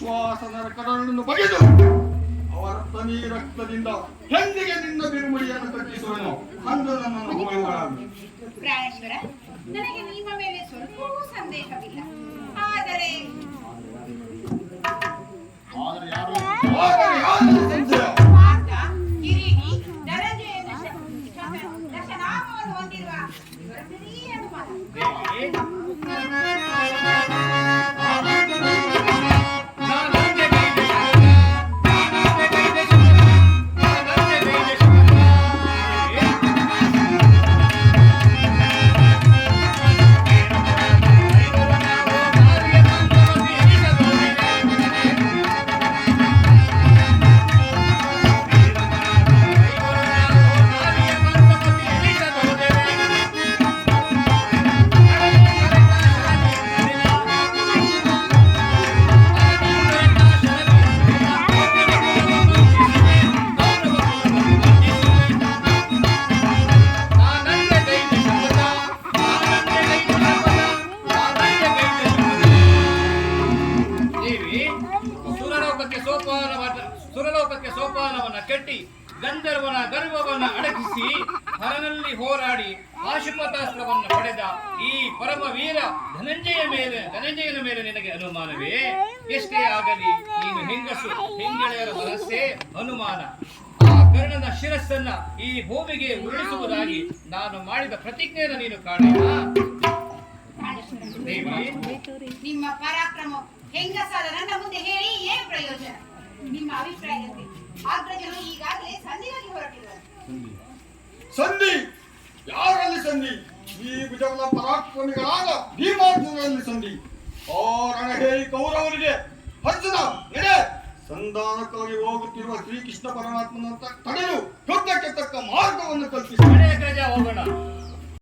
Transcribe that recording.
ದುಶ್ವಾಸನರ ಕರಳನ್ನು ಬಗೆದು ಅವರ ತನಿ ರಕ್ತದಿಂದ ಹೆಂದಿಗೆ ನಿನ್ನ ಬಿರುಮುಡಿಯನ್ನು ಕಟ್ಟಿಸುವನು ಅಂದು ನನ್ನನ್ನು ಹೋಗುವ ಪ್ರಾಣೇಶ್ವರ, ನನಗೆ ನಿಮ್ಮ ಮೇಲೆ ಸ್ವಲ್ಪವೂ ಸಂದೇಹವಿಲ್ಲ. ಆದರೆ ಮಾತಾ, ಕಿರೀಟಿ, ಧನಂಜಯ ದಶನಾಮವನ್ನು ಹೊಂದಿರುವ ಇವರ ಮೇಲೆಯೇ ಅನುಮಾನ. ಸುರಲೋಕಕ್ಕೆ ಸೋಪಾನವನ್ನ ಕಟ್ಟಿ ಗಂಧರ್ವನ ಗರ್ವವನ್ನು ಅಡಗಿಸಿ ಹರನಲ್ಲಿ ಹೋರಾಡಿ ಪಾಶುಪತಾಸ್ತ್ರವನ್ನು ಪಡೆದ ಈ ಪರಮವೀರ ಧನಂಜಯನ ಮೇಲೆ ನಿನಗೆ ಅನುಮಾನವೇ? ಎಷ್ಟೇ ಆಗಲಿ ನೀನು ಹೆಂಗಸು, ಹೆಂಗೆಳೆಯರ ಮನಸ್ಸೇ ಅನುಮಾನ. ಆ ಕರ್ಣನ ಶಿರಸ್ಸನ್ನ ಈ ಭೂಮಿಗೆ ಉರುಳಿಸುವುದಾಗಿ ನಾನು ಮಾಡಿದ ಪ್ರತಿಜ್ಞೆಯನ್ನು ನೀನು ಕಾಣೆಯಾ? ನಿಮ್ಮ ಪರಾಕ್ರಮ ಹೆಂಗಸಾದ ನನ್ನ ಮುಂದೆ ಹೇಳಿ ಏನು ಪ್ರಯೋಜನ? ನಿಮ್ಮ ಅಭಿಪ್ರಾಯದಂತೆ ಅಗ್ರಜರು ಈಗಾಗಲೇ ಸಂಧಿಗಾಗಿ ಹೊರಟಿದ್ದಾರೆ. ಸಂಧಿ? ಯಾರಲ್ಲಿ ಸಂಧಿ? ಈ ಭುಜಬಲ ಪರಾಕ್ರಮಿಗಳಾದ ಭೀಮಾರ್ಜುನರಲ್ಲಿ ಸಂಧಿ. ಆ ರಣಹೇರಿ ಕೌರವರಿಗೆ ಅರ್ಜುನ ನಡೆ, ಸಂಧಾನಕ್ಕಾಗಿ ಹೋಗುತ್ತಿರುವ ಶ್ರೀಕೃಷ್ಣ ಪರಮಾತ್ಮನ ತಡೆದು ಯುದ್ಧಕ್ಕೆ ತಕ್ಕ ಮಾರ್ಗವನ್ನು ಕಲ್ಪಿಸಿ ಹೋಗೋಣ.